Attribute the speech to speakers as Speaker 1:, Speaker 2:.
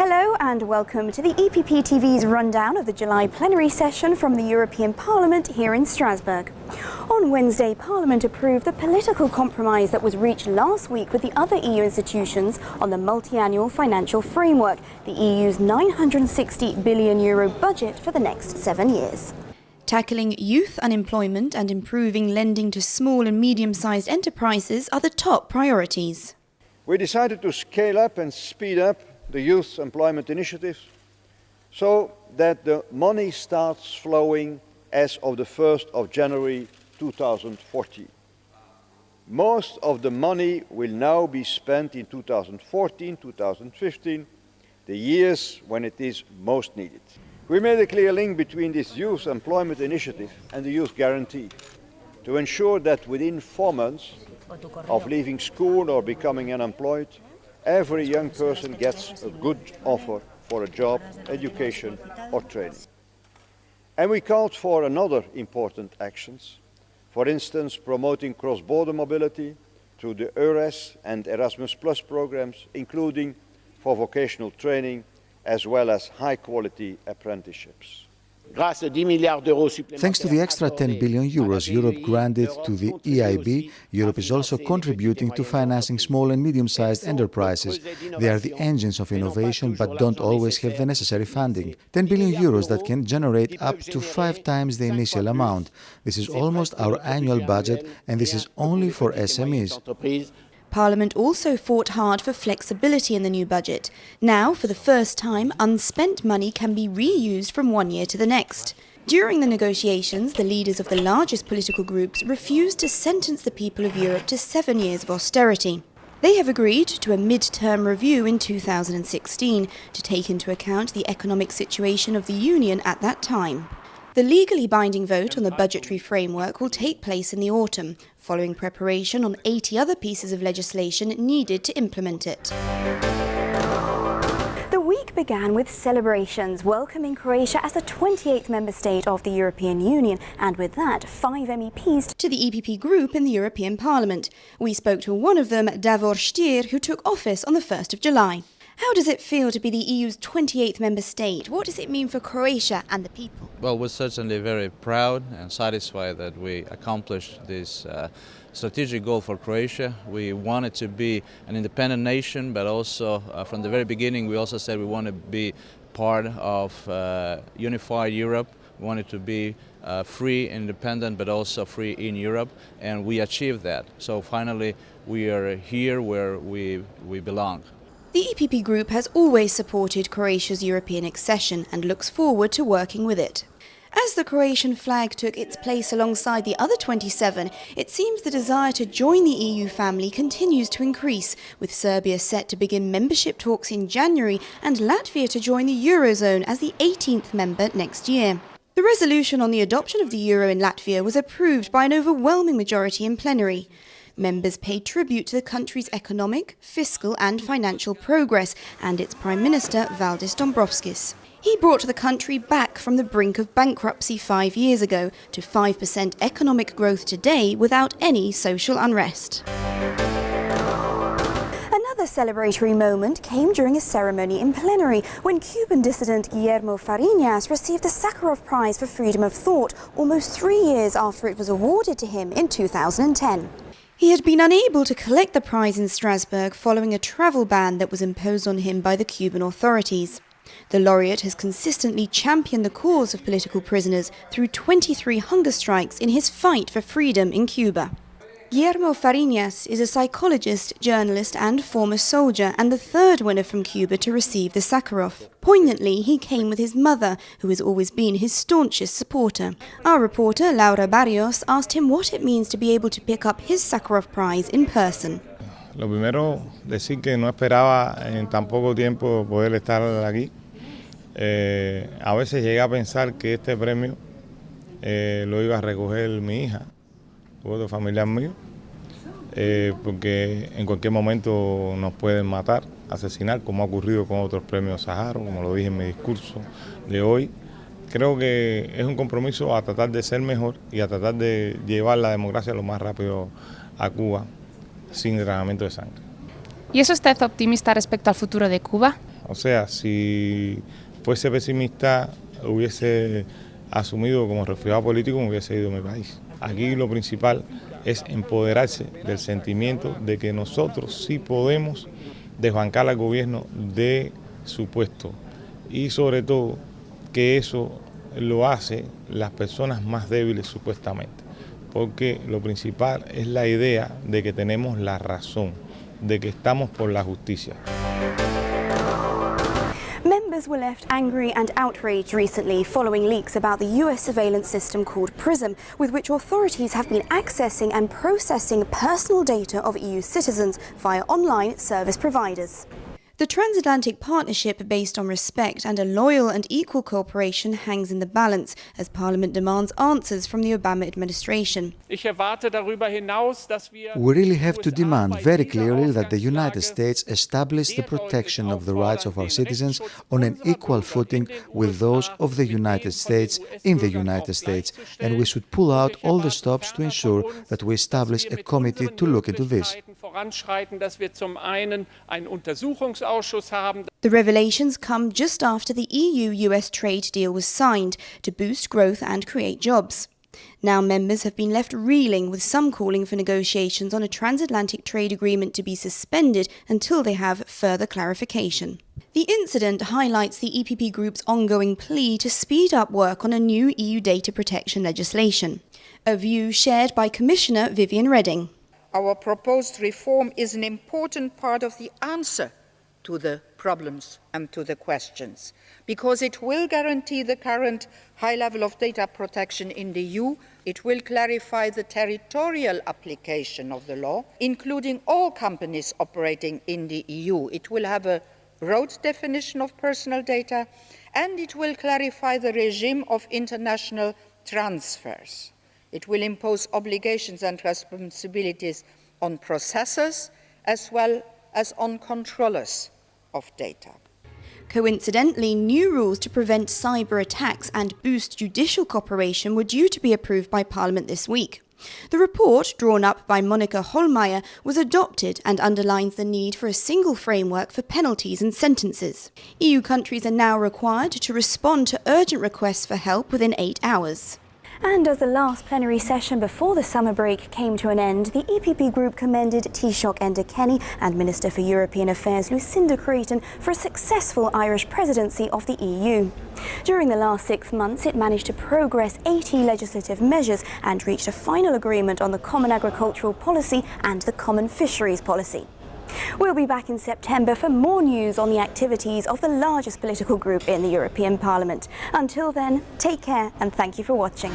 Speaker 1: Hello and welcome to the EPP TV's rundown of the July plenary session from the European Parliament here in Strasbourg. On Wednesday, Parliament approved the political compromise that was reached last week with the other EU institutions on the multi-annual financial framework, the EU's €960 billion budget for the next 7 years. Tackling youth unemployment and improving lending to small and medium-sized enterprises are the top priorities.
Speaker 2: We decided to scale up and speed up the Youth Employment Initiative so that the money starts flowing as of the 1st of January 2014. Most of the money will now be spent in 2014, 2015, the years when it is most needed. We made a clear link between this Youth Employment Initiative and the Youth Guarantee to ensure that within 4 months of leaving school or becoming unemployed, every young person gets a good offer for a job, education or training. And we called for another important actions, for instance promoting cross-border mobility through the EURES and Erasmus Plus programs, including for vocational training as well as high-quality apprenticeships.
Speaker 3: Thanks to the extra €10 billion Europe granted to the EIB, Europe is also contributing to financing small and medium-sized enterprises. They are the engines of innovation but don't always have the necessary funding. €10 billion that can generate up to 5 times the initial amount. This is almost our annual budget, and this is only for SMEs.
Speaker 1: Parliament also fought hard for flexibility in the new budget. Now, for the first time, unspent money can be reused from one year to the next. During the negotiations, the leaders of the largest political groups refused to sentence the people of Europe to 7 years of austerity. They have agreed to a mid-term review in 2016 to take into account the economic situation of the Union at that time. The legally binding vote on the budgetary framework will take place in the autumn, following preparation on 80 other pieces of legislation needed to implement it. The week began with celebrations welcoming Croatia as the 28th member state of the European Union, and with that, 5 MEPs to the EPP group in the European Parliament. We spoke to one of them, Davor Stier, who took office on the 1st of July. How does it feel to be the EU's 28th member state? What does it mean for Croatia and the people?
Speaker 4: Well, we're certainly very proud and satisfied that we accomplished this strategic goal for Croatia. We wanted to be an independent nation, but also from the very beginning we also said we want to be part of unified Europe. We wanted to be free, independent, but also free in Europe, and we achieved that. So finally we are here where we belong.
Speaker 1: The EPP group has always supported Croatia's European accession and looks forward to working with it. As the Croatian flag took its place alongside the other 27, it seems the desire to join the EU family continues to increase, with Serbia set to begin membership talks in January and Latvia to join the Eurozone as the 18th member next year. The resolution on the adoption of the euro in Latvia was approved by an overwhelming majority in plenary. Members paid tribute to the country's economic, fiscal and financial progress and its Prime Minister Valdis Dombrovskis. He brought the country back from the brink of bankruptcy 5 years ago to 5% economic growth today without any social unrest. Another celebratory moment came during a ceremony in plenary when Cuban dissident Guillermo Fariñas received the Sakharov Prize for Freedom of Thought almost 3 years after it was awarded to him in 2010. He had been unable to collect the prize in Strasbourg following a travel ban that was imposed on him by the Cuban authorities. The laureate has consistently championed the cause of political prisoners through 23 hunger strikes in his fight for freedom in Cuba. Guillermo Fariñas is a psychologist, journalist and former soldier, and the third winner from Cuba to receive the Sakharov. Poignantly, he came with his mother, who has always been his staunchest supporter. Our reporter, Laura Barrios, asked him what it means to be able to pick up his Sakharov Prize in person.
Speaker 5: Lo primero, decir que no esperaba en tan poco tiempo poder estar aquí. A veces llegué a pensar que este premio lo iba a recoger mi hija u otro familiar mío, porque en cualquier momento nos pueden matar, asesinar, como ha ocurrido con otros premios Sakharov, como lo dije en mi discurso de hoy. Creo que es un compromiso a tratar de ser mejor y a tratar de llevar la democracia lo más rápido a Cuba, sin derramamiento de sangre.
Speaker 6: ¿Y es usted optimista respecto al futuro de Cuba?
Speaker 5: O sea, si fuese pesimista, hubiese asumido como refugiado político, me hubiese ido a mi país. Aquí lo principal es empoderarse del sentimiento de que nosotros sí podemos desbancar al gobierno de su puesto y sobre todo que eso lo hace las personas más débiles supuestamente, porque lo principal es la idea de que tenemos la razón, de que estamos por la justicia.
Speaker 1: Members were left angry and outraged recently following leaks about the US surveillance system called PRISM, with which authorities have been accessing and processing personal data of EU citizens via online service providers. The transatlantic partnership based on respect and a loyal and equal cooperation hangs in the balance as Parliament demands answers from the Obama administration.
Speaker 3: We really have to demand very clearly that the United States establish the protection of the rights of our citizens on an equal footing with those of the United States in the United States, and we should pull out all the stops to ensure that we establish a committee to look into this.
Speaker 1: The revelations come just after the EU-US trade deal was signed to boost growth and create jobs. Now members have been left reeling, with some calling for negotiations on a transatlantic trade agreement to be suspended until they have further clarification. The incident highlights the EPP group's ongoing plea to speed up work on a new EU data protection legislation, a view shared by Commissioner Viviane Reding.
Speaker 6: Our proposed reform is an important part of the answer to the problems and to the questions, because it will guarantee the current high level of data protection in the EU. It will clarify the territorial application of the law, including all companies operating in the EU. It will have a broad definition of personal data, and it will clarify the regime of international transfers. It will impose obligations and responsibilities on processors as well as on controllers of data.
Speaker 1: Coincidentally, new rules to prevent cyber attacks and boost judicial cooperation were due to be approved by Parliament this week. The report, drawn up by Monica Hohlmeier, was adopted and underlines the need for a single framework for penalties and sentences. EU countries are now required to respond to urgent requests for help within 8 hours. And as the last plenary session before the summer break came to an end, the EPP group commended Taoiseach Enda Kenny and Minister for European Affairs Lucinda Creighton for a successful Irish presidency of the EU. During the last 6 months, it managed to progress 80 legislative measures and reached a final agreement on the Common Agricultural Policy and the Common Fisheries Policy. We'll be back in September for more news on the activities of the largest political group in the European Parliament. Until then, take care and thank you for watching.